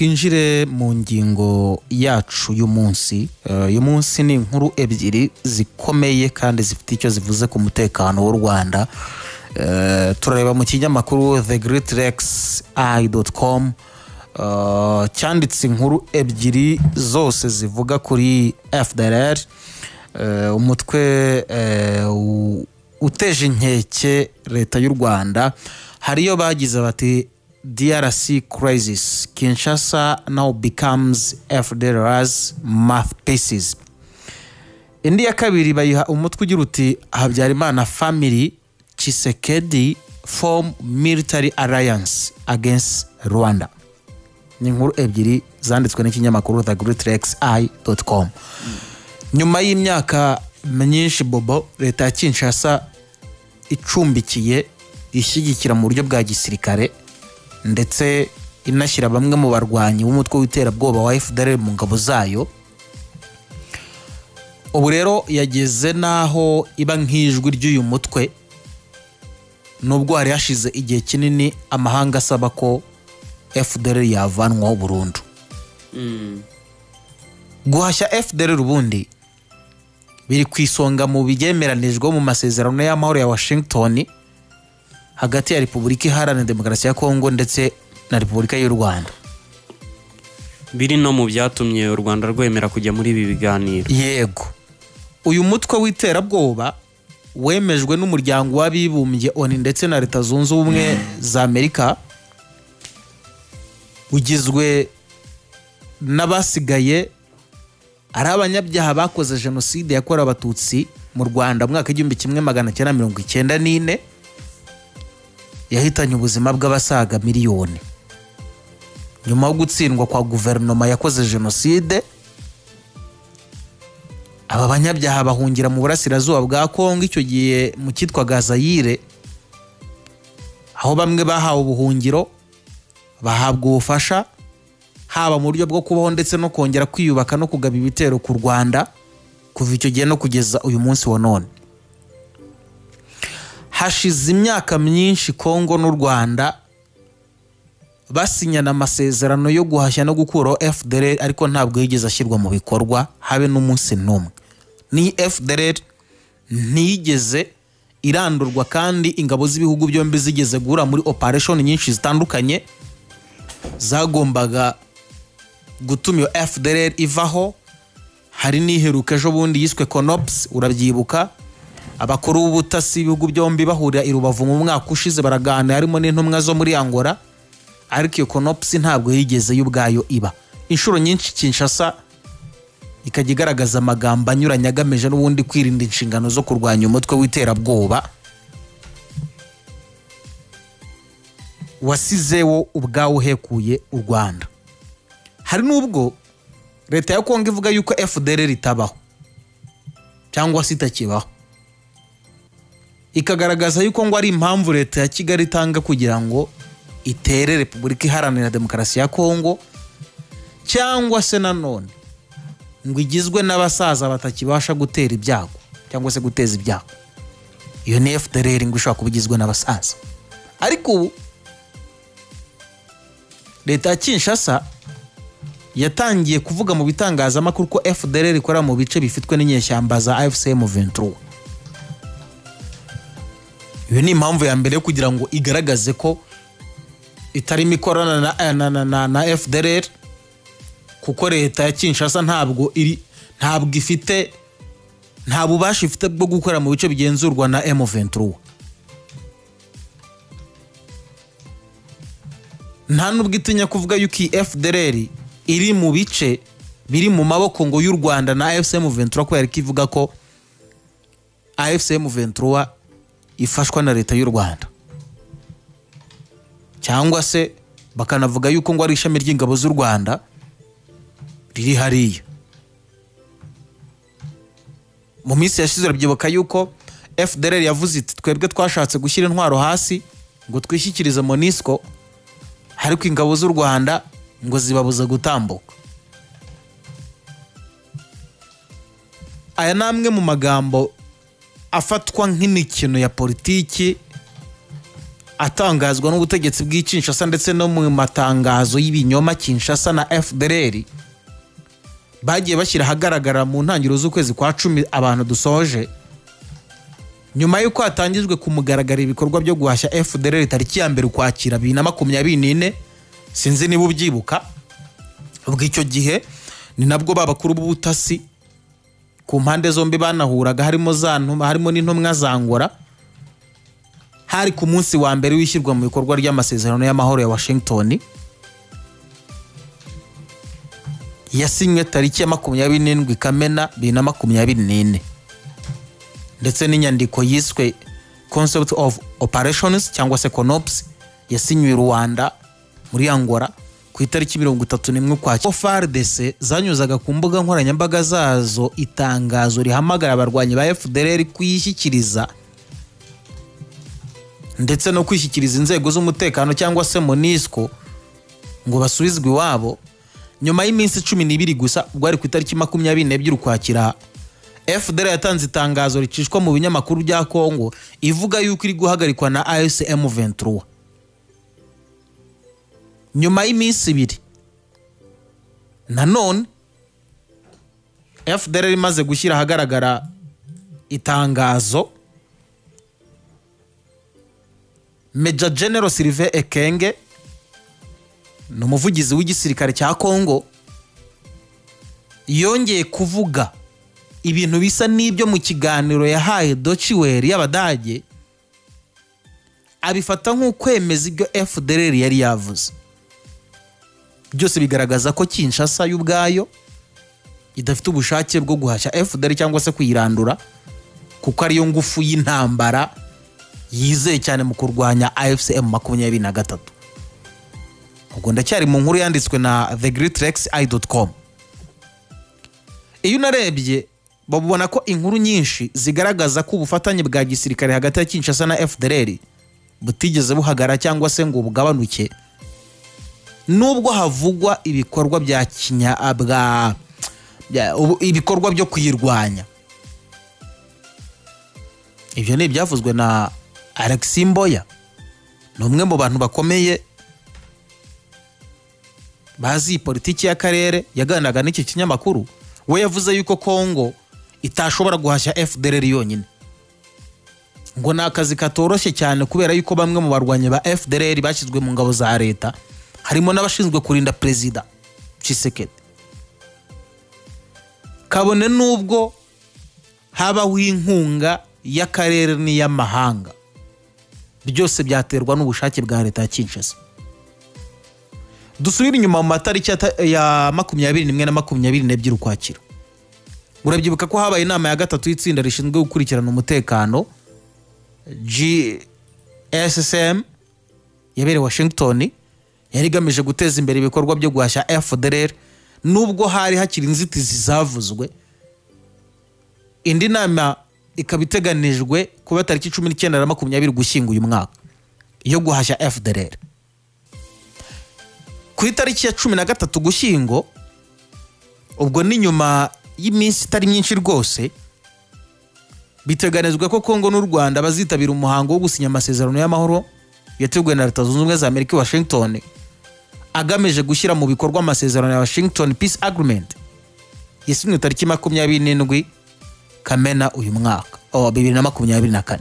twinjire mu ngingo yacu y'umunsi. Uyu munsi ni inkuru ebyiri zikomeye kandi zifite icyo zivuze ku mutekano w'u Rwanda. Turareba mu kinyamakuru thegreatrex.com cyanditse inkuru ebyiri zose zivuga kuri FDLR, umutwe uteje inkeke leta y'u Rwanda. Hariyo bagize bati DRC crisis, Kinshasa now becomes FDLR's mouthpieces. Indi ya kabiri bayiha umutwe ugira uti Habyarimana family Tshisekedi form military alliance against Rwanda. Ni inkuru ebyiri zanditswe n'ikinyamakuru thegreatrex.com. Nyuma y'imyaka myinshi Bobo, leta ya Kinshasa icumbikiye ishyigikira mu buryo bwa gisirikare ndetse inashyira bamwe mu barwanyi b'umutwe w'iterabwoba wa FDLR mu ngabo zayo. Ubu rero yageze naho iba nk'ijwi ry'uyu mutwe, nubwo hari hashize igihe kinini amahanga asaba ko FDLR yavanwaho burundu. Guhashya FDLR ubundi biri kwisonga mu bigemeranijwe mu masezerano y'amahoro ya Washington hagati ya Repubulika Iharanira Demokarasi ya Kongo ndetse na Repubulika y'u Rwanda. Biri no mu byatumye u Rwanda rwemera kujya muri ibi biganiro. Yego. Uyu mutwe w'iterabwoba wemejwe n'umuryango w'abibumbye ONU ndetse na Leta Zunze Ubumwe za Amerika, ugizwe n'abasigaye ari abanyabyaha bakoze jenoside yakorewe abatutsi mu Rwanda mu mwaka 1994 yahitanye ubuzima bw'abasaga miliyoni. Nyuma yo gutsindwa kwa guverinoma yakoze jenoside, aba banyabyaha bahungira mu burasirazuba bwa Kongo, icyo gihe mu cyitwa Zaire, aho bamwe bahawe ubuhungiro, bahabwa ubufasha haba mu buryo bwo kubaho ndetse no kongera kwiyubaka no kugaba ibitero ku Rwanda kuva icyo gihe no kugeza uyu munsi wa none. Hashize imyaka myinshi Kongo n'u Rwanda basinyana amasezerano yo guhashya no gukuraho FDLR, ariko ntabwo yigeze ashyirwa mu bikorwa habe n'umunsi n'umwe. Ni FDLR ntiyigeze irandurwa, kandi ingabo z'ibihugu byombi zigeze guhura muri operation nyinshi zitandukanye zagombaga gutuma iyo FDLR ivaho. Hari n'iheruka ejo bundi yiswe CONOPS, urabyibuka, abakuru b'ubutasi ibihugu byombi bahurira i Rubavu mu mwaka ushize baraganira, harimo n'intumwa zo muri Angola, ariko iyo CONOPS ntabwo yigeze y'ubwayo iba. Inshuro nyinshi Kinshasa ikajya igaragaza amagambo anyuranye agamije n'ubundi kwirinda inshingano zo kurwanya umutwe w'iterabwoba wasizewo ubwawo hekuye u Rwanda. Hari n'ubwo leta ya Kongo ivuga yuko FDLR itabaho cyangwa se itakibaho, ikagaragaza yuko ngo ari impamvu leta ya Kigali itanga kugira ngo itere Repubulika Iharanira Demokarasi ya Kongo, cyangwa se nanone ngo igizwe n'abasaza batakibasha gutera ibyago cyangwa se guteza ibyago. Iyo ni FDLR ngo ishaka kubigizwe n'abasaza. Ariko ubu leta ya Kinshasa yatangiye kuvuga mu bitangazamakuru ko FDLR ikora mu bice bifitwe n'inyeshyamba za AFC M23. Iyo ni impamvu ya mbere kugira ngo igaragaze ko itarimo ikorana na FDLR, kuko leta ya Kinshasa ntabwo ifite nta bubasha ifite bwo gukora mu bice bigenzurwa na M23. Nta nubwo itinya kuvuga yuko FDLR iri mu bice biri mu maboko ngo y'u Rwanda na AFC M23, ko yariko ivuga ko AFC M23 ifashwa na leta y'u Rwanda, cyangwa se bakanavuga yuko ngo ari ishami ry'ingabo z'u Rwanda riri hariya. Mu minsi yashize urabyibuka yuko FDLR yavuze iti twebwe twashatse gushyira intwaro hasi ngo twishyikirize MONUSCO, ariko ingabo z'u Rwanda ngo zibabuza gutambuka. Aya namwe mu magambo afatwa nk'imikino ya politiki atangazwa n'ubutegetsi bw'i Kinshasa ndetse no mu matangazo y'ibinyoma Kinshasa na FDLR bagiye bashyira ahagaragara mu ntangiriro z'ukwezi kwa 10 abantu dusoje, nyuma y'uko hatangijwe ku mugaragaro ibikorwa byo guhashya FDLR tariki ya 1 Ukwakira 2024. Sinzi niba ubyibuka, ubwo icyo gihe ni nabwo babakuru b'ubutasi ku mpande zombi banahuraga, harimo n'intumwa za Angola. Hari ku munsi wa mbere wishyirwa mu bikorwa ry'amasezerano y'amahoro ya Washington yasinywe tariki ya 27 Kamena 2024, ndetse n'inyandiko yiswe Concept of Operations cyangwa se CONOPS yasinywe Rwanda muri Angola ku itariki 31 Ukwakira. FARDC zanyuzaga ku mbuga nkoranyambaga zazo itangazo rihamagara abarwanyi ba FDLR kuyishyikiriza ndetse no kwishyikiriza inzego z'umutekano cyangwa se MONUSCO ngo basubizwe iwabo. Nyuma y'iminsi 12 gusa, ubwo ari ku itariki 22 Ukwakira, FDLR yatanze itangazo ricishwa mu binyamakuru bya Kongo ivuga yuko iri guhagarikwa na AFC M23. Nyuma y'iminsi 2 nanone FDLR imaze gushyira ahagaragara itangazo, Major General Sylvain Ekenge ni umuvugizi w'igisirikare cya Kongo yongeye kuvuga ibintu bisa n'ibyo mu kiganiro yahaye Deutsche Welle y'Abadage, abifata nk'ukwemeza ibyo FDLR yari yavuze. Byose bigaragaza ko Kinshasa y'ubwayo idafite ubushake bwo guhashya FDLR cyangwa se kuyirandura, kuko ariyo ngufu y'intambara yizeye cyane mu kurwanya AFC M23. Ubwo ndacyari mu nkuru yanditswe na thegreatrex.com. Iyo unarebye babona ko inkuru nyinshi zigaragaza ko ubufatanye bwa gisirikare hagati ya Kinshasa na FDLR butigeze buhagara cyangwa se ngo bugabanuke, nubwo havugwa ibikorwa bya ibikorwa byo kuyirwanya. Ibyo ni byavuzwe na Alexis Mboya, ni umwe mu bantu bakomeye bazi politiki y'akarere, yaganiraga n'iki kinyamakuru. We yavuze yuko Kongo itashobora guhashya FDLR yonyine, ngo ni akazi katoroshye cyane kubera yuko bamwe mu barwanyi ba FDLR bashyizwe mu ngabo za leta, harimo n'abashinzwe kurinda Perezida Tshisekedi. Kabone nubwo habaho inkunga y'akarere n'iy'amahanga, byose byaterwa n'ubushake bwa leta ya Kinshasa. Dusubira inyuma mu matariki ya 21 na 22 Ukwakira. Urabyibuka ko habaye inama ya gatatu y'itsinda rishinzwe gukurikirana umutekano GSSM yabereye Washington, yari igamije guteza imbere ibikorwa byo guhashya FDLR. Nubwo hari hakiri inzitizi zavuzwe, indi nama ikaba iteganijwe kuba tariki 19 na 20 Ugushyingo uyu mwaka yo guhashya FDLR. Ku itariki ya 13 Ugushyingo, ubwo ni nyuma y'iminsi itari myinshi rwose, biteganijwe ko Kongo n'u Rwanda bazitabira umuhango wo gusinya amasezerano y'amahoro yateguwe na Leta Zunze Ubumwe za Amerika i Washington, agamije gushyira mu bikorwa amasezerano ya Washington Peace Agreement yasinywe tariki 27 Kamena uyu mwaka 2024.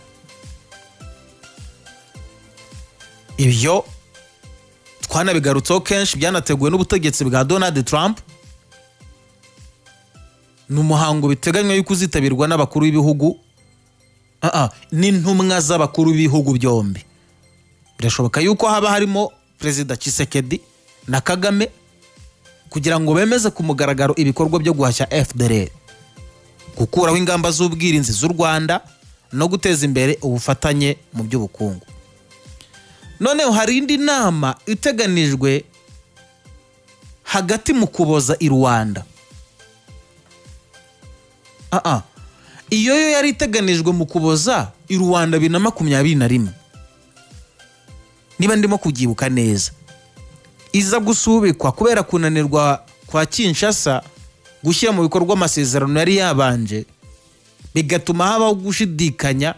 Ibyo twanabigarutseho kenshi, byanateguwe n'ubutegetsi bwa Donald Trump. Ni umuhango biteganywa yuko uzitabirwa n'abakuru b'ibihugu n'intumwa z'abakuru b'ibihugu byombi. Birashoboka yuko haba harimo Perezida Tshisekedi na Kagame kugira ngo bemeze ku mugaragaro ibikorwa byo guhashya FDLR, gukuraho ingamba z'ubwirinzi z'u Rwanda no guteza imbere ubufatanye mu by'ubukungu. Noneho hari indi nama iteganijwe hagati mu Kuboza i Rwanda. Iyo yo yari iteganijwe mu Kuboza i Rwanda 2021, niba ndimo kugibuka neza. Iza gusubikwa kubera kunanirwa kwa Kinshasa gushyira mu bikorwa amasezerano yari yabanje, bigatuma habaho gushidikanya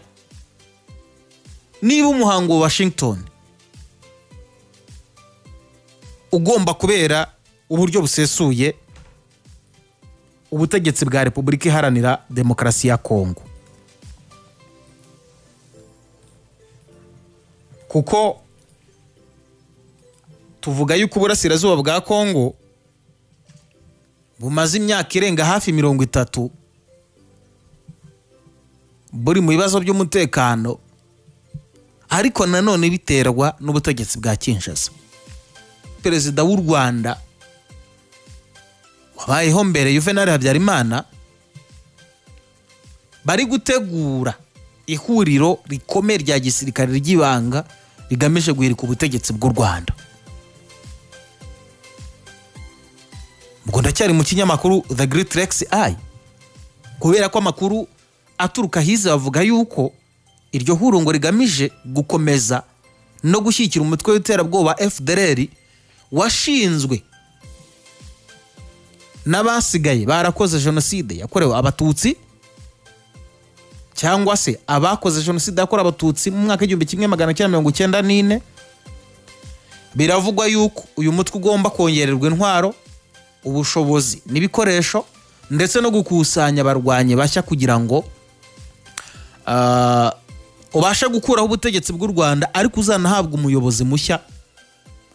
niba umuhango wa Washington ugomba kubera uburyo busesuye ubutegetsi bwa Repubulika Iharanira Demokarasi ya Kongo, kuko tuvuga yuko uburasirazuba bwa Kongo bumaze imyaka irenga hafi 30 buri mu bibazo by'umutekano, ariko nanone biterwa n'ubutegetsi bwa Kinshasa. Perezida w'u Rwanda wabayeho mbere Juvenal Habyarimana bari gutegura ihuriro rikomeye rya gisirikare ry'ibanga rigamije guhirika ubutegetsi bw'u Rwanda. Ubwo ndacyari mu kinyamakuru The Great Rex Eye, kubera ko amakuru aturuka hize bavuga yuko iryo huriro ngo rigamije gukomeza no gushyigikira umutwe w'iterabwoba FDLR washinzwe n'abasigaye barakoze jenoside yakorewe abatutsi, cyangwa se abakoze jenoside yakorewe abatutsi mu mwaka 1994. Biravugwa yuko uyu mutwe ugomba kongererwa intwaro, ubushobozi n'ibikoresho, ndetse no gukusanya abarwanyi bashya kugira ngo ubasha gukuraho ubutegetsi bw'u Rwanda, ariko uzanahabwa umuyobozi mushya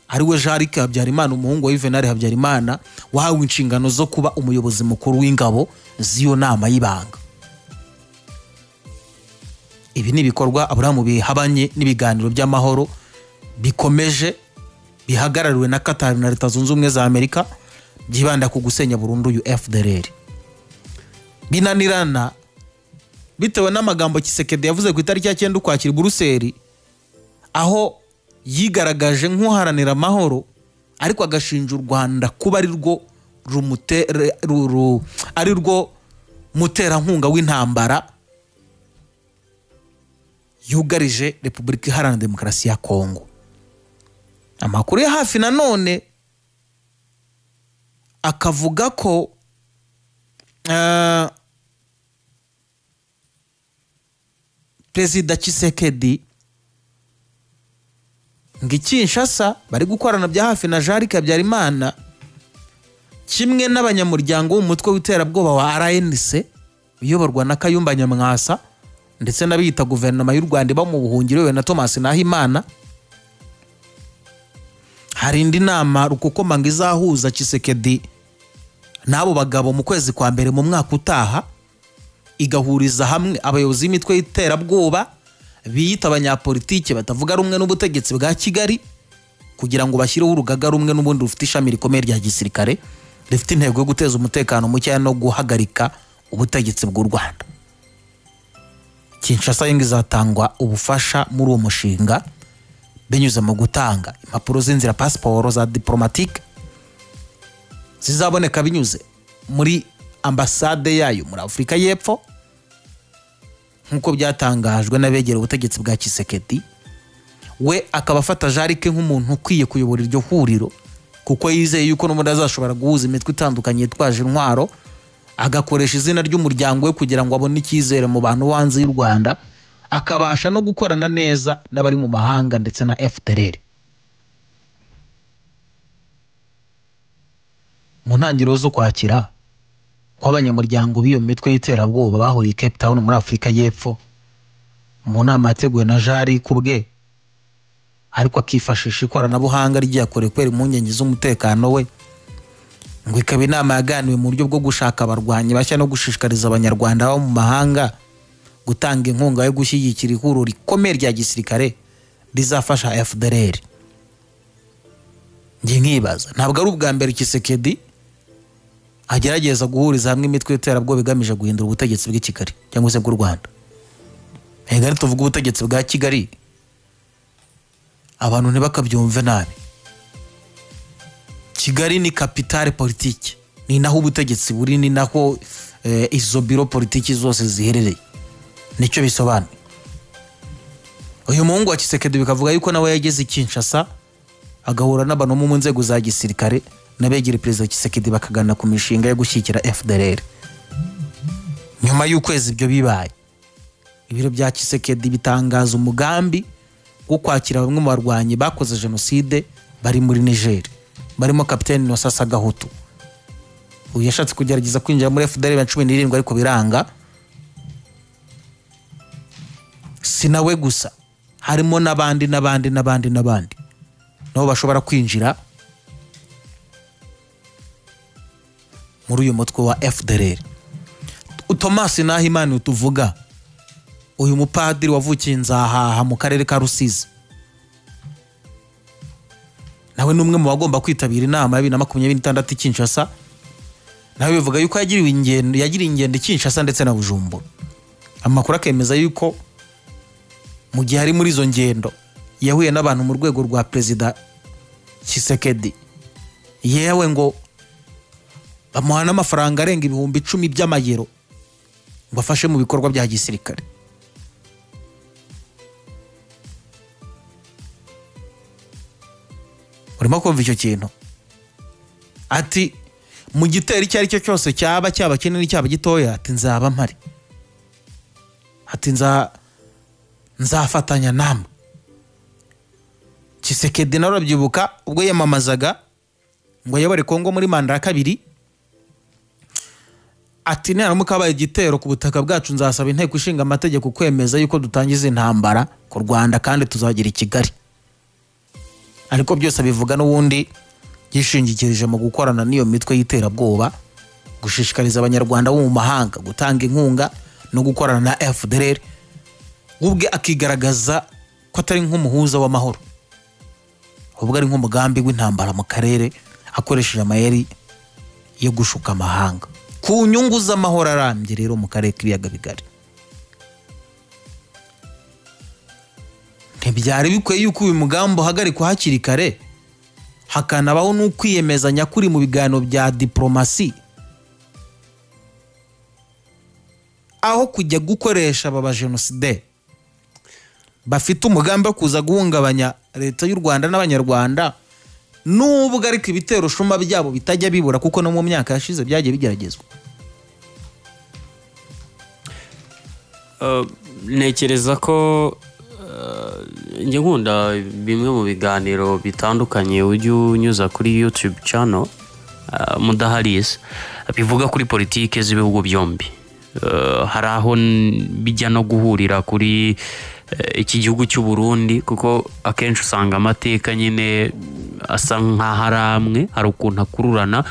ari we Jean-Luc Habyarimana, umuhungu wa Juvenal Habyarimana, wahawe inshingano zo kuba umuyobozi mukuru w'ingabo z'iyo nama y'ibanga. Ibi ni ibikorwa Aburahamu bihabanye n'ibiganiro by'amahoro bikomeje bihagarariwe na Qatar na Leta Zunze Ubumwe za Amerika byibanda ku gusenya burundu uyu FDLR. Binanirana bitewe n'amagambo Tshisekedi yavuze ku itariki ya 9 Ukwakira Buruseli, aho yigaragaje nk'uharanira amahoro, ariko agashinja u Rwanda kuba ari rwo muterankunga w'intambara yugarije Repubulika Iharanira Demokarasi ya Kongo. Amakuru ya hafi nanone akavuga ko Perezida Tshisekedi Kinshasa bari gukorana bya hafi na Jean-Luc Habyarimana, kimwe n'abanyamuryango w'umutwe w'iterabwoba wa RNC uyoborwa na Kayumba Nyamwasa, ndetse n'abiyita guverinoma y'u Rwanda ba mu buhungiro na Thomas Nahimana. Hari indi nama rukukomanga izahuza Tshisekedi n'abo bagabo mu kwezi kwa mbere mu mwaka utaha, igahuriza hamwe abayobozi b'imitwe y'iterabwoba biyita abanyapolitike batavuga rumwe n'ubutegetsi bwa Kigali, kugira ngo bashyireho urugaga rumwe n'ubundi rufite ishami rikomeye rya gisirikare rifite intego yo guteza umutekano muke no guhagarika ubutegetsi bw'u Rwanda. Kinshasa izatangwa ubufasha muri uwo mushinga binyuze mu gutanga impapuro z'inzira, pasiporo za diplomatique zizaboneka binyuze muri ambasade yayo muri Afurika y'Epfo, nkuko byatangajwe n'abegera ubutegetsi bwa Tshisekedi. We akaba afata Jean-Luc nk'umuntu ukwiye kuyobora iryo huriro, kuko yizeye yuko n'umuntu azashobora guhuza imitwe itandukanye yitwaje intwaro, agakoresha izina ry'umuryango we kugira ngo abone icyizere mu bantu wanze y'u Rwanda, akabasha no gukorana neza n'abari mu mahanga ndetse na FDLR. Mu ntangiriro zo Kwakira kw'abanyamuryango b'iyo mitwe y'iterabwoba bahuriye Cape Town muri Afurika y'Epfo mu nama yateguwe na Jean-Luc ubwe, ariko akifashisha ikoranabuhanga ryakorewe kwera impungenge z'umutekano we, ngo ikaba inama yaganiwe mu buryo bwo gushaka abarwanyi bashya no gushishikariza abanyarwanda bo mu mahanga gutanga inkunga yo gushyigikira ihuriro rikomeye rya gisirikare rizafasha FDLR. Nge nkibaza, ntabwo ari ubwa mbere Tshisekedi agerageza guhuriza hamwe imitwe y'iterabwoba igamije guhindura ubutegetsi bw'i Kigali cyangwa se bw'u Rwanda. Hegari tuvuga ubutegetsi bwa Kigali, abantu ntibakabyumve nabi. Kigali ni kapitale politiki, ni naho ubutegetsi buri, ni naho izo biro politiki zose ziherereye. Nicyo bisobanuye. Uyu muhungu wa Tshisekedi bikavuga yuko nawe yageze Kinshasa agahura n'abantu mu nzego za gisirikare n'abegera Perezida Tshisekedi bakagana ku mishinga yo gushyigikira FDLR. Nyuma y'ukwezi ibyo bibaye, ibiro bya Tshisekedi bitangaza umugambi wo kwakira bamwe mu barwanyi bakoze jenoside bari muri Niger, barimo Kapiteni Nosasa Gahutu. Uyu yashatse kugerageza kwinjira muri FDL ya 17 ariko biranga. Sinawe gusa, harimo n'abandi nabo bashobora kwinjira muri uyu mutwe wa FDL. Thomas Nahimana utuvuga, uyu mupadiri wavukiye Nzahaha mu karere ka Rusizi, nawe numwe mu bagomba kwitabira inama ya 2026 Kinshasa. Nawe bivuga yuko yagiriye ingendo Kinshasa ndetse na Bujumbura. Amakuru akemeza yuko mu gihe ari muri izo ngendo yahuye n'abantu mu rwego rwa Perezida Tshisekedi, yewe ngo bamuha n'amafaranga arenga 10,000 by'amayero ngo afashe mu bikorwa bya gisirikare. Urimo kumva icyo kintu? Ati mu gitero icyo ari cyo cyose cyaba kinini cyaba gitoya, ati nzaba mpari, ati nzafatanya namwe. Tshisekedi nawe urabyibuka ubwo yamamazaga ngo ayobore Kongo muri manda ya 2, ati naramuka habaye igitero ku butaka bwacu nzasaba inteko ishinga amategeko kwemeza yuko dutangiza intambara ku Rwanda kandi tuzagira i Kigali. Ariko byose bivuga n'ubundi yishingikirije mu gukorana n'iyo mitwe y'iterabwoba, gushishikariza abanyarwanda bo mu mahanga gutanga inkunga no gukorana na FDL, ubwe akigaragaza ko atari nk'umuhuza w'amahoro, ubwo ari nk'umugambi w'intambara mu karere akoresheje amayeri yo gushuka amahanga ku nyungu z'amahoro arambye rero mu karere k'ibiyaga bigari. Ntibyari bikwiye yuko uyu mugambo uhagarikwa hakiri kare, hakanabaho n'ukwiyemeza nyakuri mu biganiro bya diplomasi, aho kujya gukoresha aba genocide bafite umugambi wo kuza guhungabanya leta y'u Rwanda n'abanyarwanda, nubwo ariko ibitero shuma byabo bitajya bibura kuko no mu myaka yashize byagiye bigeragezwa. Nekereza ko njye nkunda bimwe mu biganiro bitandukanye ujya unyuza kuri YouTube channel Mudaharis bivuga kuri politike z'ibihugu byombi. Hari aho bijya no guhurira kuri iki gihugu cy'u Burundi, kuko akenshi usanga amateka nyine asa nk'aharamwe, hari ukuntu akururana.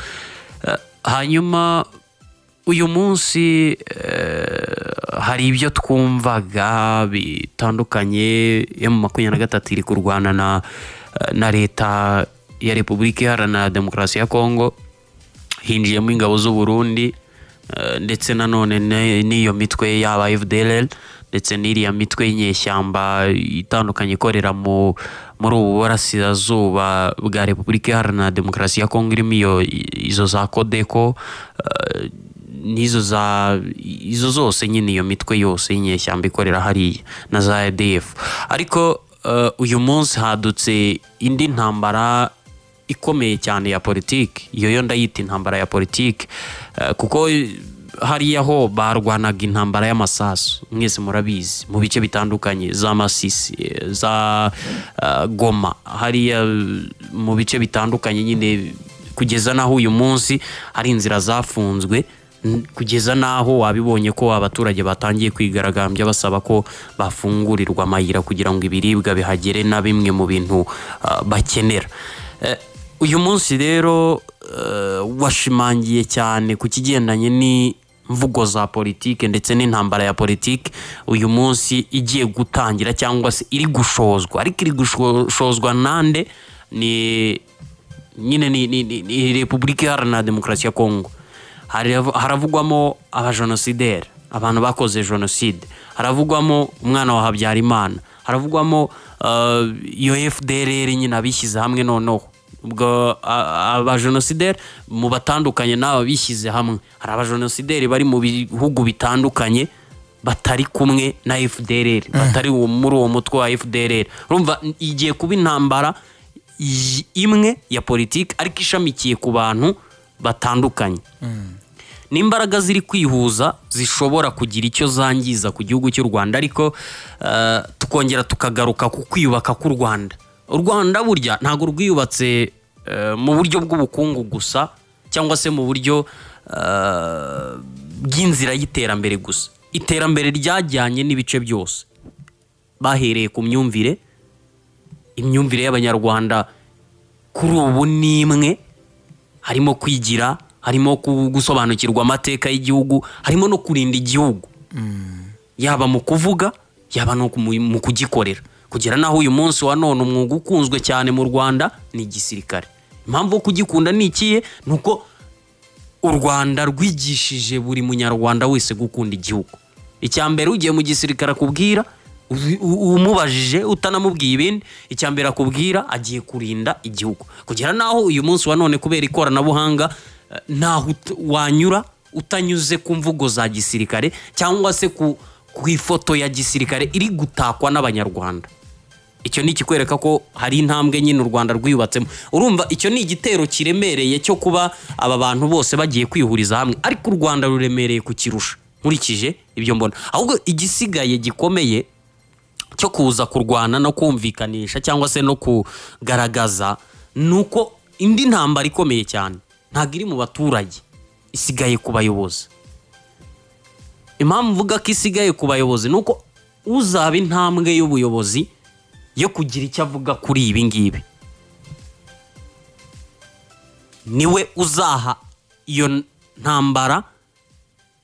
Hanyuma uyu munsi hari ibyo twumvaga bitandukanye. M23 iri kurwana na leta ya Repubulika Iharanira Demokarasi ya Kongo, hinjiyemo ingabo z'u Burundi ndetse nanone n'iyo mitwe yaba FDLR ndetse n'iriya mitwe y'inyeshyamba itandukanye ikorera muri ubu burasirazuba bwa Repubulika Iharanira Demokarasi ya Kongo, irimo izo za Codeco izo zose nyine, iyo mitwe yose y'inyeshyamba ikorera hariya na za ADF. Ariko uyu munsi hadutse indi ntambara ikomeye cyane ya politiki. Iyo yo ndayita intambara ya politiki, kuko hariya ho barwanaga intambara y'amasasu, mwese murabizi, mu bice bitandukanye za Masisi, za Goma, hariya mu bice bitandukanye nyine, kugeza naho uyu munsi hari inzira zafunzwe, kugeza naho wabibonye ko abaturage batangiye kwigaragambya basaba ko bafungurirwa amayira kugira ngo ibiribwa bihagere na bimwe mu bintu bakenera. Uyu munsi rero washimangiye cyane ku kigendanye n'imvugo za politike ndetse n'intambara ya politike uyu munsi igiye gutangira cyangwa se iri gushozwa. Ariko iri gushozwa nande? Ni Repubulika Iharanira Demokarasi ya Kongo. Haravugwamo abajenosideri, abantu bakoze jenoside, haravugwamo umwana wa Habyarimana, haravugwamo iyo FDLR nyine abishyize hamwe. Noneho ubwo abajenosideri mu batandukanye n'aba bishyize hamwe, hari abajenosideri bari mu bihugu bitandukanye batari kumwe na FDLR, batari muri uwo mutwe wa FDLR. Urumva igiye kuba intambara imwe ya politiki ariko ishamikiye ku bantu batandukanye. n'imbaraga ziri kwihuza zishobora kugira icyo zangiza ku gihugu cy'u Rwanda, ariko tukongera tukagaruka ku kwiyubaka k'u Rwanda. U Rwanda burya ntabwo rwiyubatse mu buryo bw'ubukungu gusa cyangwa se mu buryo bw'inzira y'iterambere gusa. Iterambere ryajyanye n'ibice byose, bahereye ku myumvire y'abanyarwanda kuri ubu n'imwe, harimo kwigira, harimo gusobanukirwa amateka y'igihugu, harimo no kurinda igihugu, yaba mu kuvuga yaba no mu kugikorera, kugera naho uyu munsi wa none umwuga ukunzwe cyane mu Rwanda ni igisirikare. Impamvu yo kugikunda ni ikihe? Nuko u Rwanda rwigishije buri munyarwanda wese gukunda igihugu. Icyambere ugiye mu gisirikare akubwira, umubajije utanamubwiye ibindi, icyambere akubwira agiye kurinda igihugu. Kugera naho uyu munsi wa none kubera ikoranabuhanga naho wanyura utanyuze ku mvugo za gisirikare cyangwa se ku ifoto ya gisirikare iri gutakwa n'abanyarwanda. Icyo ni ikikwereka ko hari intambwe nyine u Rwanda rwiyubatsemo. Urumva icyo ni igitero kiremereye cyo kuba aba bantu bose bagiye kwihuriza hamwe, ariko u Rwanda ruremereye kukirusha nkurikije ibyo mbona. Ahubwo igisigaye gikomeye cyo kuza kurwana no kumvikanisha cyangwa se no kugaragaza nuko indi ntambara ikomeye cyane ntabwo iri mu baturage, isigaye ku bayobozi. Impamvu mvuga ko isigaye ku bayobozi nuko uzaba intambwe y'ubuyobozi yo kugira icyo avuga kuri ibi ngibi niwe uzaha iyo ntambara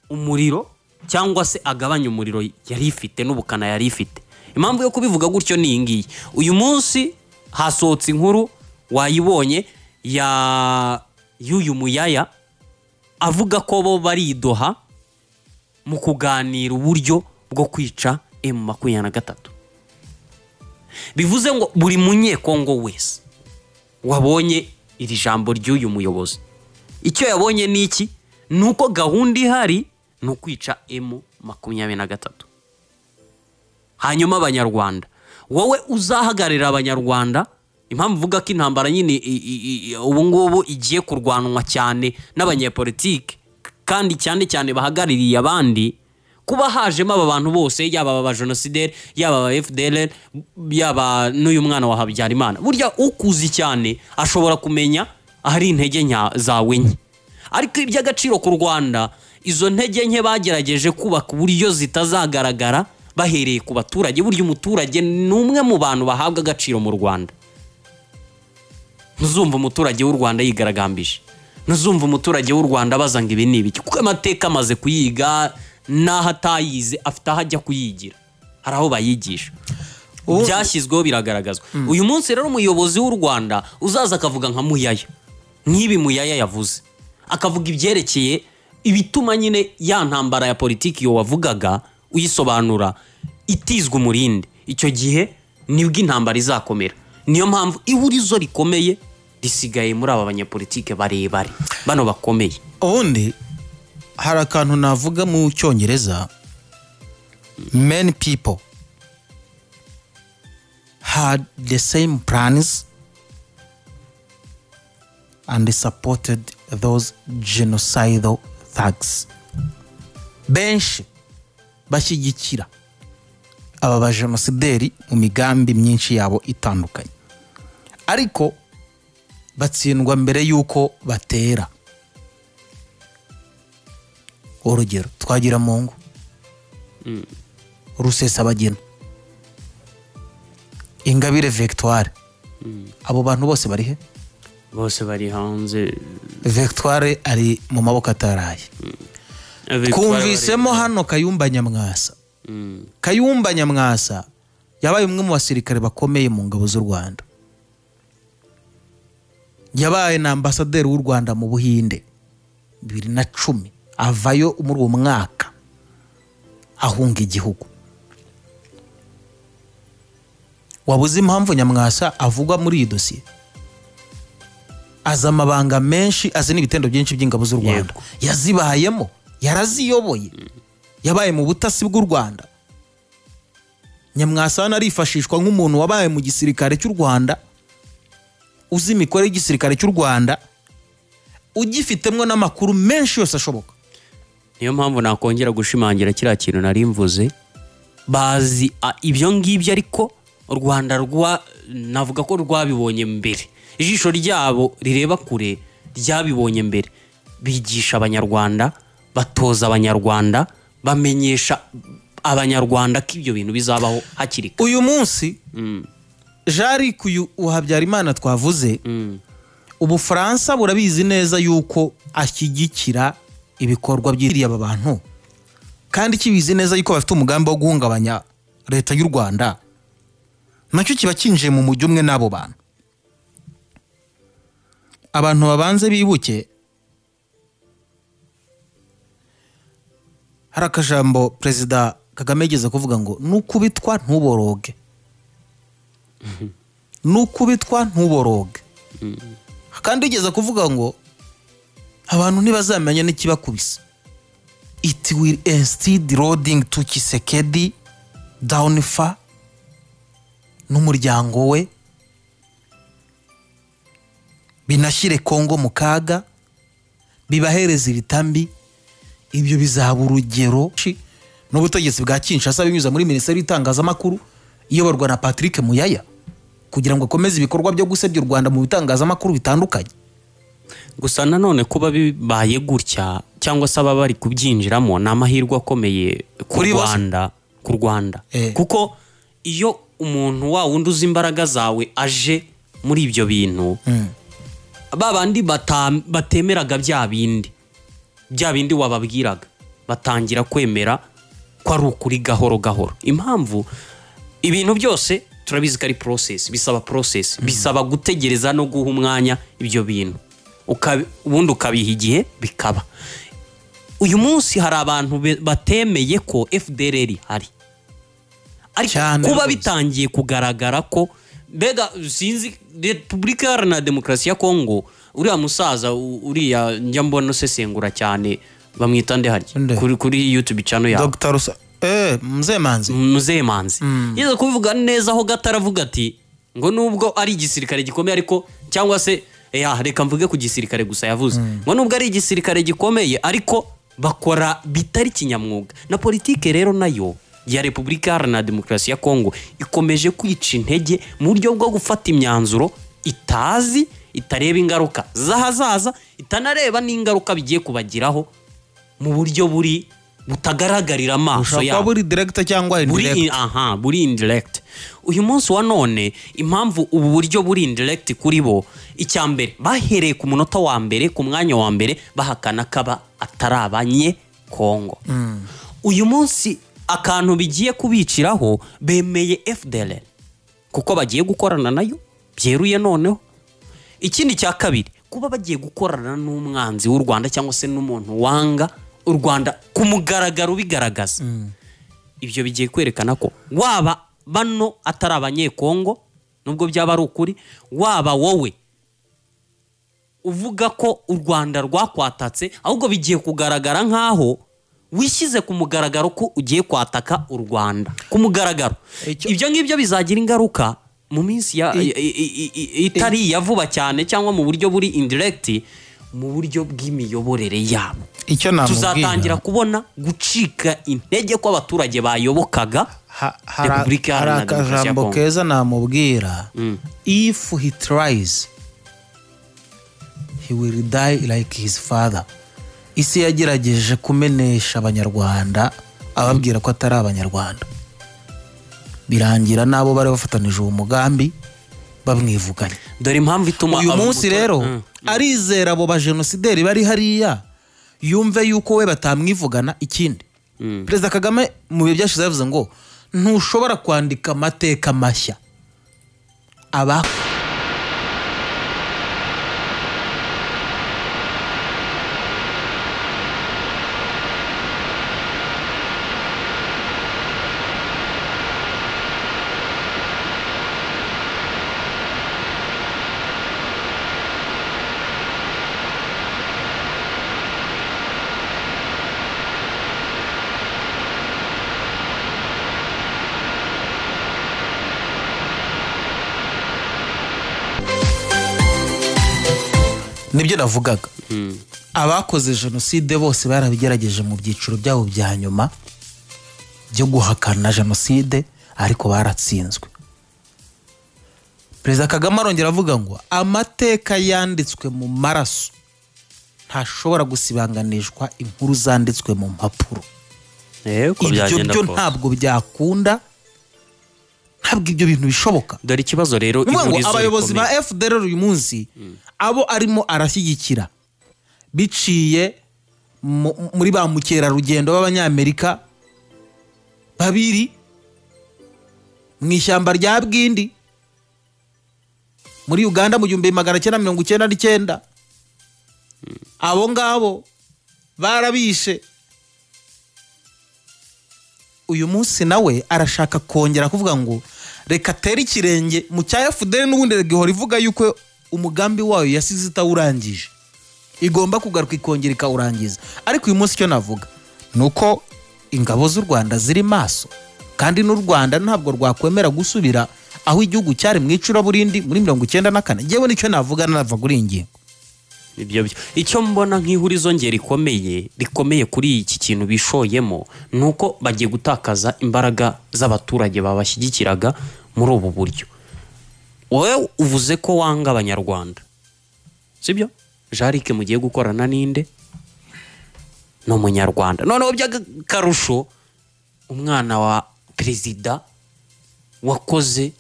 umuriro cyangwa se agabanya umuriro yari ifite n'ubukana yari ifite. Impamvu yo kubivuga gutyo ni ingiyi. Uyu munsi hasohotse inkuru wayibonye y'uyu muyaya avuga ko bo baridoha mu kuganira uburyo bwo kwica M23. Bivuze ngo buri munyekongo wese wabonye iri jambo ry'uyu muyobozi, icyo yabonye ni iki? Nuko gahunda ihari ni ukwica M23. Hanyuma abanyarwanda, wowe uzahagarira abanyarwanda. Impamvu uvuga ko intambara nyine ubu ngubu igiye kurwanwa cyane n'abanyepolitike kandi cyane cyane bahagaririye abandi, kuba hajemo aba bantu bose, yaba aba genocidaire, yaba aba FDLR, yaba n'uyu mwana wa Habyarimana, burya ukuzi cyane ashobora kumenya ahari intege zawe nke. Ariko iby'agaciro ku Rwanda, izo ntege nke bagerageje kubaka uburyo zitazagaragara bahereye ku baturage. Burya umuturage ni umwe mu bantu bahabwa agaciro mu Rwanda. Ntuzumva umuturage w'u Rwanda yigaragambije, ntuzumva umuturage w'u Rwanda bazanga ibi n'ibiki, kuko amateka amaze kuyiga, naho atayize afite aho ajya kuyigira, hari aho bayigisha, byashyizweho biragaragazwa. Uyu munsi rero umuyobozi w'u Rwanda uzaza akavuga nka Muyaya, nk'ibi Muyaya yavuze, akavuga ibyerekeye ibituma nyine ya ntambara ya politiki yo wavugaga uyisobanura itizwa umurindi, icyo gihe nibwo intambara izakomera. Niyo mpamvu ihurizo rikomeye risigaye muri aba banyepolitike barebare bano bakomeye. Ubundi hari akantu navuga mu Cyongereza, many people had the same plans and supported those genocidal thugs. Benshi bashyigikira aba bajenosideri mu migambi myinshi yabo itandukanye, ariko batsindwa mbere yuko batera. Urugero Twagiramungu, Rusesabagina, Ingabire Victoire, abo bantu bose bari he? Bose bari hanze. Victoire ari mu maboko ataraye. Twumvisemo hano Kayumba Nyamwasa. Kayumba Nyamwasa yabaye umwe mu basirikare bakomeye mu ngabo z'u Rwanda, yabaye na ambasaderi w'u Rwanda mu Buhinde 2010, avayo muri uwo mwaka ahunga igihugu. Wabuze impamvu Nyamwasa avugwa muri iyi dosiye? Azi amabanga menshi, azi n'ibitendo byinshi by'ingabo z'u Rwanda, yazibayemo, yaraziyoboye, yabaye mu butasi bw'u Rwanda. Nyamwasa narifashishwa nk'umuntu wabaye mu gisirikare cy'u Rwanda, uzi imikorere y'igisirikare cy'u Rwanda, ugifitemo n'amakuru menshi yose ashoboka. niyo mpamvu nakongera gushimangira kiriya kintu nari mvuze, bazi ibyo ngibyo, ariko u Rwanda navuga ko rwabibonye mbere, ijisho ryabo rireba kure ryabibonye mbere, bigisha abanyarwanda, batoza abanyarwanda, bamenyesha abanyarwanda ko ibyo bintu bizabaho hakiri kare. uyu munsi jari kuyu Habyarimana twavuze, Ubufaransa burabizi neza yuko ashyigikira ibikorwa by'iriya aba bantu, kandi kibizi neza yuko bafite umugambi wo guhungabanya leta y'u Rwanda, nacyo kiba kinjiye mu mujyi umwe n'abo bantu. Abantu babanze bibuke, hari akajambo Perezida Kagame yigeze kuvuga ngo nukubitwa ntuboroge, nukubitwa ntuboroge, kandi yigeze kuvuga ngo abantu ntibazamenya n'ikibakubise. It will instead loading to Tshisekedi downfall n'umuryango we, binashyire Kongo mu kaga, bibahereza ibitambi. Ibyo bizaba urugero n'ubutegetsi bwa Kinshasa binyuza muri Minisiteri y'Itangazamakuru iyoborwa na Patrick Muyaya, kugira ngo akomeze ibikorwa byo gusebya u Rwanda mu bitangazamakuru bitandukanye. Gusa nanone kuba bibaye gutya cyangwa se aba bari kubyinjiramo ni amahirwe akomeye ku Rwanda, kuko iyo umuntu wa wundi uzi imbaraga zawe aje muri ibyo bintu, babandi batemeraga bya bindi wababwiraga, batangira kwemera ko ari ukuri gahoro gahoro. Impamvu ibintu byose turabizi ko ari process, bisaba process, bisaba gutegereza no guha umwanya ibyo bintu, ubundi ukabiha igihe bikaba. Uyu munsi hari abantu batemeye ko FDLR hari, ariko kuba bitangiye kugaragara ko mbega sinzi Repubulika Iharanira Demokarasi ya Kongo, uriya musaza uriya njya mbona usesengura cyane, bamwita nde harya kuri YouTube channel ya Dr. Muzemanzi yize kubivuga neza aho gataravuga ati ngo nubwo ari igisirikare gikomeye, ariko cyangwa se reka mvuge ku gisirikare gusa, yavuze ngo nubwo ari igisirikare gikomeye ariko bakora bitari kinyamwuga. Na politike rero nayo ya Repubulika Iharanira Demokarasi ya Kongo ikomeje kwica intege mu buryo bwo gufata imyanzuro itazi, itareba ingaruka zahazaza, itanareba n'ingaruka bigiye kubagiraho mu buryo butagaragarira amaso yabo, buri direct cyangwa indirect. Buri indirect. Uyu munsi wa none impamvu ubu buryo buri indirect kuri bo, icyambere bahereye ku munota wa mbere, ku mwanya wa mbere bahakana kaba atarabanye Kongo. Uyu munsi akantu bigiye kubiciraho, bemeye FDLR kuko bagiye gukorana nayo byeruye noneho. Ikindi cya kabiri, kuba bagiye gukorana n'umwanzi w'u Rwanda cyangwa se n'umuntu wanga u Rwanda ku mugaragaro bigaragaza. Ibyo bigiye kwerekana ko waba bano atari abanyekongo, nubwo byaba ari ukuri, waba wowe uvuga ko u Rwanda rwakwatatse, ahubwo bigiye kugaragara nkaho wishyize ku mugaragaro ko ugiye kwataka u Rwanda ku mugaragaro. Ibyo ngibyo bizagira ingaruka mu minsi itari ya vuba cyane, cyangwa mu buryo buri indirect, mu buryo bw'imiyoborere yabo. Tuzatangira kubona gucika intege ko abaturage bayobokaga Repubulika Iharanira Demokarasi ya Kongo. Keza namubwira, if he tries he will die like his father. Isi yagerageje kumenesha abanyarwanda, ababwira ko atari abanyarwanda, birangira nabo bari bafatanije uwo mugambi bamwivuganye. Dore impamvu ituma uyu munsi rero arizera abo bajenosideri bari hariya, yumve yuko we batamwivugana. Ikindi Perezida Kagame mu bihe byashize yavuze ngo ntushobora kwandika amateka mashya. Nibyo navugaga, abakoze jenoside bose barabigerageje mu byiciro byabo bya nyuma byo guhakana jenoside, ariko baratsinzwe. Perezida Kagame arongera avuga ngo amateka yanditswe mu maraso ntashobora gusibanganishwa inkuru zanditswe mu mpapuro. Ibyo byo ntabwo byakunda, ntabwo ibyo bintu bishoboka. Dore ikibazo rero abayobozi ba FDR uyu munsi abo arimo arashyigikira biciye muri ba mukerarugendo b'Abanyamerika babiri mu ishyamba rya Bwindi muri Uganda mu 1999. Abo ngabo barabishe. Uyu munsi nawe arashaka kongera kuvuga ngo reka tere ikirenge mu cya FDR, n'ubundi gihora ivuga yuko umugambi wayo yasize itawurangije, igomba kugaruka ikongera ikawurangiza. Ariko uyu munsi icyo navuga nuko ingabo z'u Rwanda ziri maso, kandi n'u Rwanda ntabwo rwakwemera gusubira aho igihugu cyari mu icuraburindi muri 1994. Ngewe nicyo navuga, nava kuri ingingo. Icyo mbona nk'ihurizo ngeri rikomeye kuri iki kintu bishoyemo nuko bagiye gutakaza imbaraga z'abaturage babashyigikiraga muri ubu buryo. Wowe uvuze ko wanga Abanyarwanda, sibyo? Jarike mugiye gukorana ninde? No Munyarwanda. Noneho by'akarusho umwana wa perezida wakoze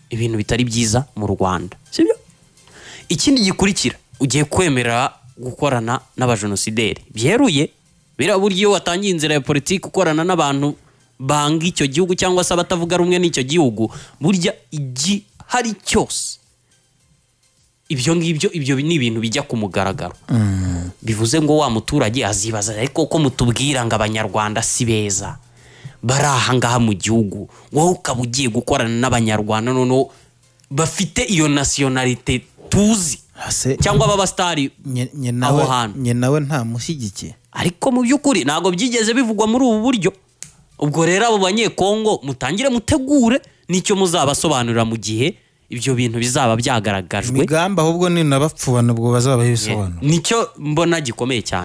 ibintu bitari byiza mu Rwanda, sibyo? Ikindi gikurikira, ugiye kwemera gukorana n'abajenosideri byeruye. Biraburyo iyo watangiye inzira ya politiki ukorana n'abantu banga icyo gihugu cyangwa se abatavuga rumwe n'icyo gihugu, burya hari cyose ibyo ngibyo ni ibintu bijya ku mugaragaro. Bivuze ngo wa muturage azibaza, ariko ko mutubwira ngo Abanyarwanda si beza bari aha ngaha mu gihugu, wowe ukaba ugiye gukorana n'Abanyarwanda noneho bafite iyo nationalite tuzi cyangwa b'abastari aho hantu. Nye nawe nta mushyigikiye, ariko mu by'ukuri ntabwo byigeze bivugwa muri ubu buryo. Ubwo rero abo Banyekongo mutangire mutegure n'icyo muzabasobanurira mu gihe ibyo bintu bizaba byagaragajwe. Imigambi ahubwo ni nabapfubana ubwo bazaba bisobanura. Nicyo mbona gikomeye cyane.